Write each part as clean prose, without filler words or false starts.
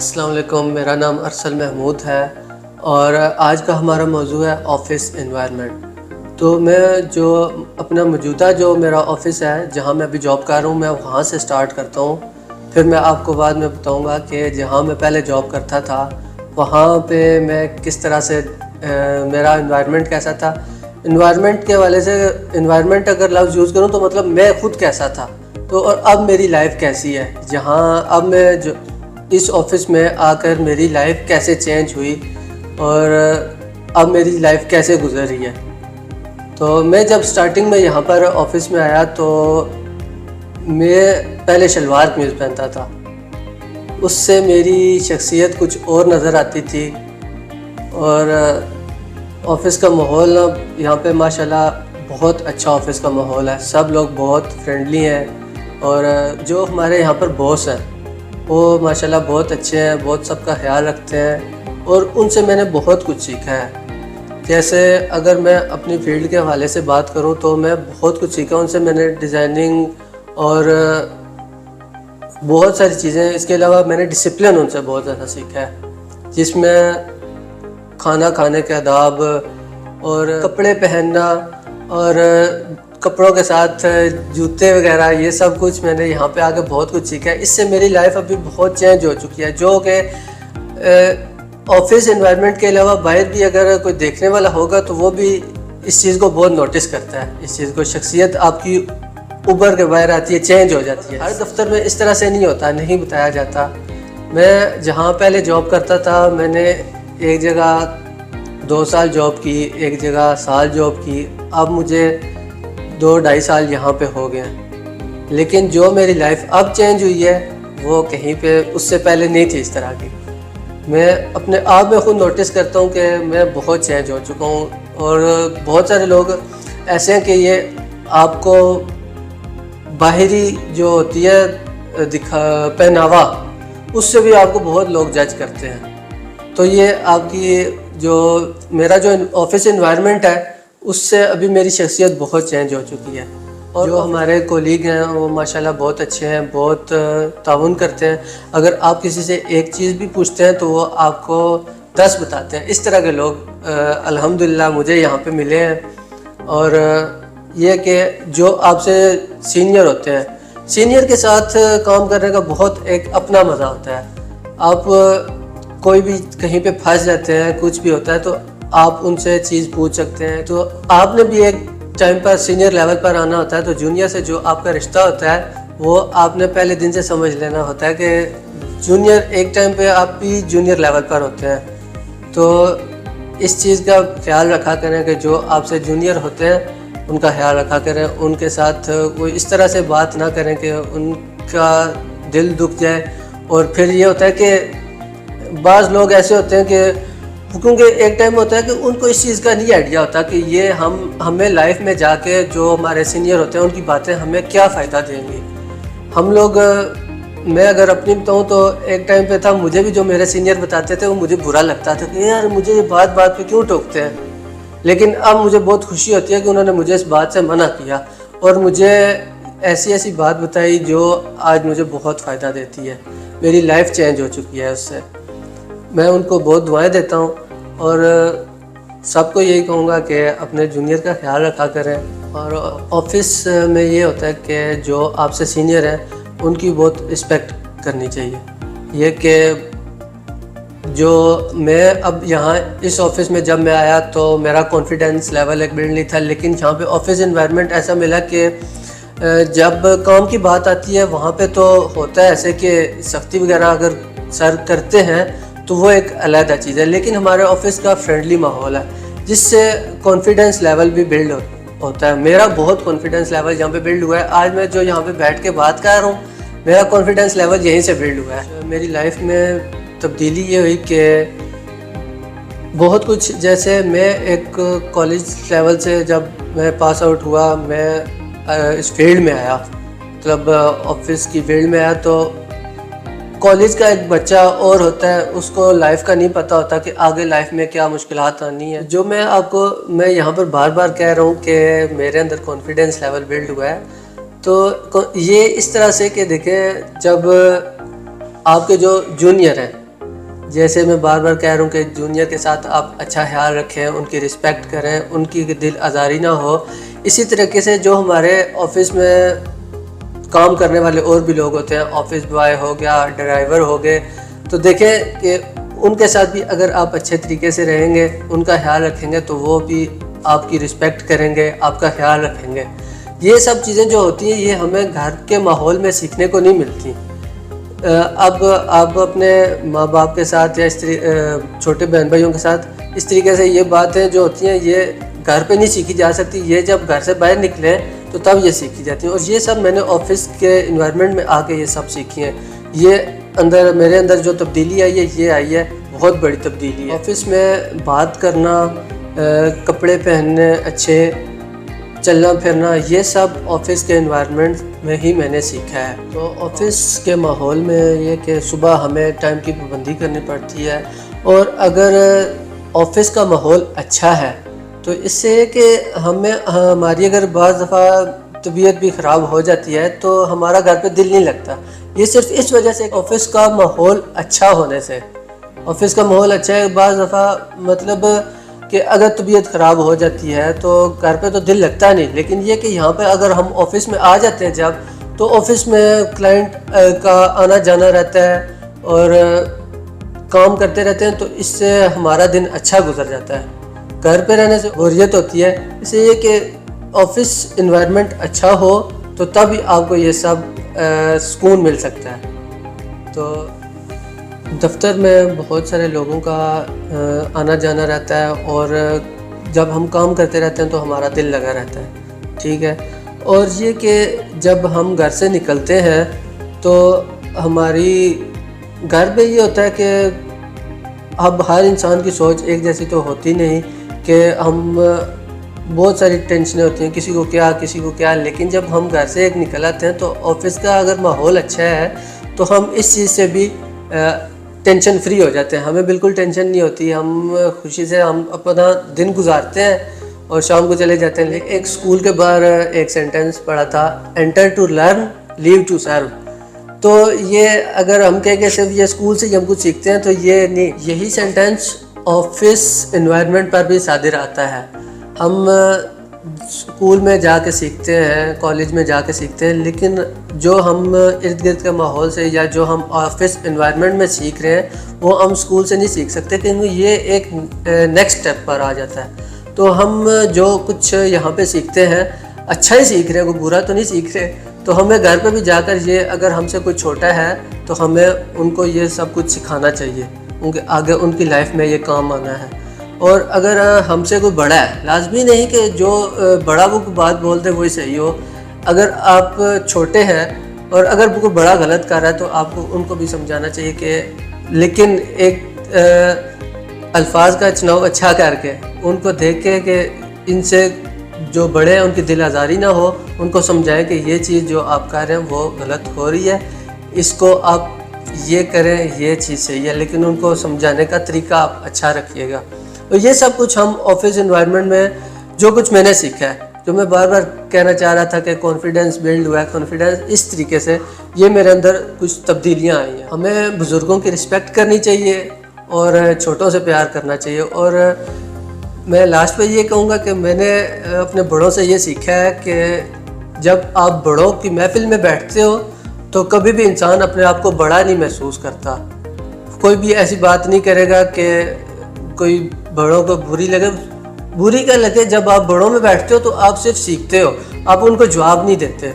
अस्सलाम वालेकुम, मेरा नाम अरसल महमूद है और आज का हमारा मौजू है ऑफ़िस एनवायरनमेंट। तो मैं जो अपना मौजूदा जो मेरा ऑफ़िस है, जहाँ मैं अभी जॉब कर रहा हूँ, मैं वहाँ से स्टार्ट करता हूँ। फिर मैं आपको बाद में बताऊँगा कि जहाँ मैं पहले जॉब करता था, वहाँ पे मैं किस तरह से मेरा एनवायरनमेंट कैसा था। एनवायरनमेंट के हवाले से एनवायरनमेंट अगर लफ्ज़ यूज़ करूँ तो मतलब मैं खुद कैसा था, तो और अब मेरी लाइफ कैसी है, जहाँ अब मैं जो इस ऑफ़िस में आकर मेरी लाइफ कैसे चेंज हुई और अब मेरी लाइफ कैसे गुजर रही है। तो मैं जब स्टार्टिंग में यहाँ पर ऑफ़िस में आया तो मैं पहले शलवार कमीज़ पहनता था, उससे मेरी शख्सियत कुछ और नज़र आती थी। और ऑफ़िस का माहौल यहाँ पे माशाल्लाह बहुत अच्छा ऑफ़िस का माहौल है, सब लोग बहुत फ्रेंडली हैं और जो हमारे यहाँ पर बॉस हैं वो माशाल्लाह बहुत अच्छे हैं, बहुत सबका ख्याल रखते हैं और उनसे मैंने बहुत कुछ सीखा है। जैसे अगर मैं अपनी फ़ील्ड के हवाले से बात करूं तो मैं बहुत कुछ सीखा उनसे। मैंने डिज़ाइनिंग और बहुत सारी चीज़ें, इसके अलावा मैंने डिसिप्लिन उनसे बहुत ज़्यादा सीखा है, जिसमें खाना खाने के आदाब और कपड़े पहनना और कपड़ों के साथ जूते वगैरह, ये सब कुछ मैंने यहाँ पे आके बहुत कुछ सीखा है। इससे मेरी लाइफ अभी बहुत चेंज हो चुकी है, जो कि ऑफ़िस एनवायरनमेंट के अलावा बाहर भी अगर कोई देखने वाला होगा तो वो भी इस चीज़ को बहुत नोटिस करता है। इस चीज़ को, शख्सियत आपकी उभर के बाहर आती है, चेंज हो जाती है। हर दफ्तर में इस तरह से नहीं होता, नहीं बताया जाता। मैं जहाँ पहले जॉब करता था, मैंने एक जगह 2 साल जॉब की, एक जगह साल जॉब की, अब मुझे 2-2.5 साल यहाँ पे हो गए हैं। लेकिन जो मेरी लाइफ अब चेंज हुई है वो कहीं पे उससे पहले नहीं थी इस तरह की। मैं अपने आप में खुद नोटिस करता हूँ कि मैं बहुत चेंज हो चुका हूँ और बहुत सारे लोग ऐसे हैं कि ये आपको बाहरी जो होती है पहनावा, उससे भी आपको बहुत लोग जज करते हैं। तो ये आपकी जो मेरा जो ऑफ़िस एनवायरनमेंट है उससे अभी मेरी शख्सियत बहुत चेंज हो चुकी है। और जो हमारे कोलीग हैं वो माशाल्लाह बहुत अच्छे हैं, बहुत ताउन करते हैं। अगर आप किसी से एक चीज़ भी पूछते हैं तो वो आपको 10 बताते हैं। इस तरह के लोग अल्हम्दुलिल्लाह मुझे यहाँ पे मिले हैं। और ये कि जो आपसे सीनियर होते हैं, सीनियर के साथ काम करने का बहुत एक अपना मज़ा होता है। आप कोई भी कहीं पे फंस जाते हैं, कुछ भी होता है तो आप उनसे चीज़ पूछ सकते हैं। तो आपने भी एक टाइम पर सीनियर लेवल पर आना होता है, तो जूनियर से जो आपका रिश्ता होता है वो आपने पहले दिन से समझ लेना होता है कि जूनियर एक टाइम पे आप भी जूनियर लेवल पर होते हैं। तो इस चीज़ का ख्याल रखा करें कि जो आपसे जूनियर होते हैं उनका ख्याल रखा करें, उनके साथ वो इस तरह से बात ना करें कि उनका दिल दुख जाए। और फिर ये होता है कि बाज़ लोग ऐसे होते हैं कि क्योंकि एक टाइम होता है कि उनको इस चीज़ का नहीं आइडिया होता कि ये हमें लाइफ में जाके जो हमारे सीनियर होते हैं उनकी बातें हमें क्या फ़ायदा देंगी। हम लोग, मैं अगर अपनी बताऊँ तो एक टाइम पे था, मुझे भी जो मेरे सीनियर बताते थे वो मुझे बुरा लगता था कि यार मुझे ये बात बात पे क्यों टोकते हैं। लेकिन अब मुझे बहुत खुशी होती है कि उन्होंने मुझे इस बात से मना किया और मुझे ऐसी ऐसी बात बताई जो आज मुझे बहुत फ़ायदा देती है। मेरी लाइफ चेंज हो चुकी है उससे। मैं उनको बहुत दुआएं देता हूँ और सबको यही कहूँगा कि अपने जूनियर का ख्याल रखा करें। और ऑफ़िस में ये होता है कि जो आपसे सीनियर हैं उनकी बहुत रिस्पेक्ट करनी चाहिए। ये कि जो मैं अब यहाँ इस ऑफ़िस में जब मैं आया तो मेरा कॉन्फिडेंस लेवल एक बिल्ड नहीं था, लेकिन यहाँ पे ऑफ़िस एनवायरनमेंट ऐसा मिला कि जब काम की बात आती है वहाँ पे तो होता है ऐसे कि सख्ती वगैरह अगर सर करते हैं तो वो एक अलग चीज़ है। लेकिन हमारे ऑफ़िस का फ्रेंडली माहौल है जिससे कॉन्फिडेंस लेवल भी बिल्ड होता है। मेरा बहुत कॉन्फिडेंस लेवल यहाँ पे बिल्ड हुआ है। आज मैं जो यहाँ पे बैठ के बात कर रहा हूँ, मेरा कॉन्फिडेंस लेवल यहीं से बिल्ड हुआ है। मेरी लाइफ में तब्दीली ये हुई कि बहुत कुछ, जैसे मैं एक कॉलेज लेवल से जब मैं पास आउट हुआ, मैं इस फील्ड में आया, मतलब ऑफिस की फील्ड में आया, तो कॉलेज का एक बच्चा और होता है, उसको लाइफ का नहीं पता होता कि आगे लाइफ में क्या मुश्किलात आनी है। जो मैं यहाँ पर बार बार कह रहा हूँ कि मेरे अंदर कॉन्फिडेंस लेवल बिल्ड हुआ है, तो ये इस तरह से कि देखें, जब आपके जो जूनियर हैं जैसे मैं बार बार कह रहा हूँ कि जूनियर के साथ आप अच्छा ख्याल रखें, उनकी रिस्पेक्ट करें, उनकी दिल आज़ारी ना हो। इसी तरीके से जो हमारे ऑफिस में काम करने वाले और भी लोग होते हैं, ऑफिस बॉय हो गया, ड्राइवर हो गए, तो देखें कि उनके साथ भी अगर आप अच्छे तरीके से रहेंगे, उनका ख्याल रखेंगे, तो वो भी आपकी रिस्पेक्ट करेंगे, आपका ख्याल रखेंगे। ये सब चीज़ें जो होती हैं ये हमें घर के माहौल में सीखने को नहीं मिलती। अब आप अपने माँ बाप के साथ या छोटे बहन भाइयों के साथ इस तरीके से ये बातें जो होती हैं ये घर पे नहीं सीखी जा सकती, ये जब घर से बाहर निकले तो तब ये सीखी जाती हैं। और ये सब मैंने ऑफिस के इन्वायरमेंट में आके ये सब सीखी हैं। ये मेरे अंदर जो तब्दीली आई है ये आई है, बहुत बड़ी तब्दीली है। ऑफिस में बात करना, कपड़े पहनने अच्छे, चलना फिरना, ये सब ऑफिस के इन्वायरमेंट में ही मैंने सीखा है। तो ऑफिस के माहौल में ये कि सुबह हमें टाइम की पाबंदी करनी पड़ती है, और अगर ऑफिस का माहौल अच्छा है तो इससे कि हमारी अगर बाज़ दफ़ा तबीयत भी ख़राब हो जाती है तो हमारा घर पे दिल नहीं लगता। ये सिर्फ इस वजह से ऑफिस का माहौल अच्छा होने से। ऑफिस का माहौल अच्छा है, बाज़ दफ़ा मतलब कि अगर तबीयत ख़राब हो जाती है तो घर पे तो दिल लगता नहीं, लेकिन ये कि यहाँ पे अगर हम ऑफिस में आ जाते हैं जब, तो ऑफिस में क्लाइंट का आना जाना रहता है और काम करते रहते हैं, तो इससे हमारा दिन अच्छा गुजर जाता है। घर पे रहने से बोरियत होती है, इसलिए ये कि ऑफिस इन्वायरमेंट अच्छा हो तो तब ही आपको ये सब सुकून मिल सकता है। तो दफ्तर में बहुत सारे लोगों का आना जाना रहता है, और जब हम काम करते रहते हैं तो हमारा दिल लगा रहता है, ठीक है। और ये कि जब हम घर से निकलते हैं तो हमारी घर पे ये होता है कि अब हर इंसान की सोच एक जैसी तो होती नहीं, कि हम बहुत सारी टेंशनें होती हैं, किसी को क्या, लेकिन जब हम घर से एक निकल आते हैं तो ऑफिस का अगर माहौल अच्छा है तो हम इस चीज़ से भी टेंशन फ्री हो जाते हैं। हमें बिल्कुल टेंशन नहीं होती, हम खुशी से हम अपना दिन गुजारते हैं और शाम को चले जाते हैं। एक स्कूल के बाहर एक सेंटेंस पढ़ा था, enter to learn, leave to serve. तो ये अगर हम कहें कि सिर्फ ये स्कूल से हम कुछ सीखते हैं तो ये नहीं, यही सेंटेंस ऑफिस इन्वायरमेंट पर भी सादिर आता है। हम स्कूल में जाके सीखते हैं, कॉलेज में जाके सीखते हैं, लेकिन जो हम इर्द गिर्द के माहौल से या जो हम ऑफिस इन्वायरमेंट में सीख रहे हैं वो हम स्कूल से नहीं सीख सकते, क्योंकि ये एक नेक्स्ट स्टेप पर आ जाता है। तो हम जो कुछ यहाँ पे सीखते हैं अच्छा ही सीख रहे हैं, कोई बुरा तो नहीं सीख रहे। तो हमें घर पे भी जाकर ये, अगर हमसे कोई छोटा है तो हमें उनको ये सब कुछ सिखाना चाहिए, उनके आगे उनकी लाइफ में ये काम आना है। और अगर हमसे कोई बड़ा है, लाजमी नहीं कि जो बड़ा वो बात बोलते वही सही हो। अगर आप छोटे हैं और अगर कोई बड़ा गलत कर रहा है तो आपको उनको भी समझाना चाहिए कि, लेकिन एक अल्फाज का चुनाव अच्छा करके, उनको देख के कि इनसे जो बड़े हैं उनकी दिल आज़ारी ना हो, उनको समझाएं कि ये चीज़ जो आप कर रहे हैं वो गलत हो रही है, इसको आप ये करें, ये चीज़ सही है, लेकिन उनको समझाने का तरीका आप अच्छा रखिएगा। और ये सब कुछ हम ऑफिस एनवायरनमेंट में जो कुछ मैंने सीखा है, जो मैं बार बार कहना चाह रहा था कि कॉन्फिडेंस बिल्ड हुआ है, कॉन्फिडेंस इस तरीके से ये मेरे अंदर कुछ तब्दीलियाँ आई हैं। हमें बुज़ुर्गों की रिस्पेक्ट करनी चाहिए और छोटों से प्यार करना चाहिए। और मैं लास्ट पे ये कहूँगा कि मैंने अपने बड़ों से ये सीखा है कि जब आप बड़ों की महफिल में बैठते हो तो कभी भी इंसान अपने आप को बड़ा नहीं महसूस करता। कोई भी ऐसी बात नहीं करेगा कि कोई बड़ों को बुरी क्या लगे। जब आप बड़ों में बैठते हो तो आप सिर्फ सीखते हो, आप उनको जवाब नहीं देते।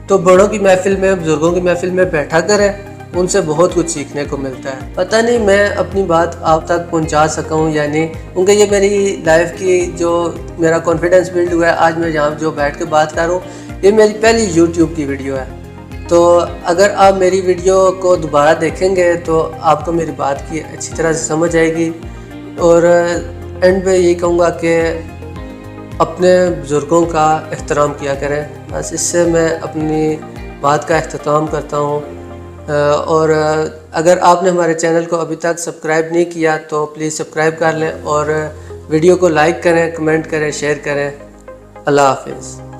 तो बड़ों की महफिल में, बुजुर्गों की महफिल में बैठा करें, उनसे बहुत कुछ सीखने को मिलता है। पता नहीं मैं अपनी बात आप तक पहुंचा सका हूँ या नहीं, क्योंकि ये मेरी लाइफ की जो मेरा कॉन्फिडेंस बिल्ड हुआ है, आज मैं यहाँ जो बैठ के बात कर रहा हूँ, ये मेरी पहली यूट्यूब की वीडियो है। तो अगर आप मेरी वीडियो को दोबारा देखेंगे तो आपको मेरी बात की अच्छी तरह से समझ आएगी। और एंड पे यही कहूँगा कि अपने बुज़ुर्गों का एहतराम किया करें। बस इससे मैं अपनी बात का अख्तिताम करता हूँ। और अगर आपने हमारे चैनल को अभी तक सब्सक्राइब नहीं किया तो प्लीज़ सब्सक्राइब कर लें और वीडियो को लाइक करें, कमेंट करें, शेयर करें। अल्लाह हाफिज़।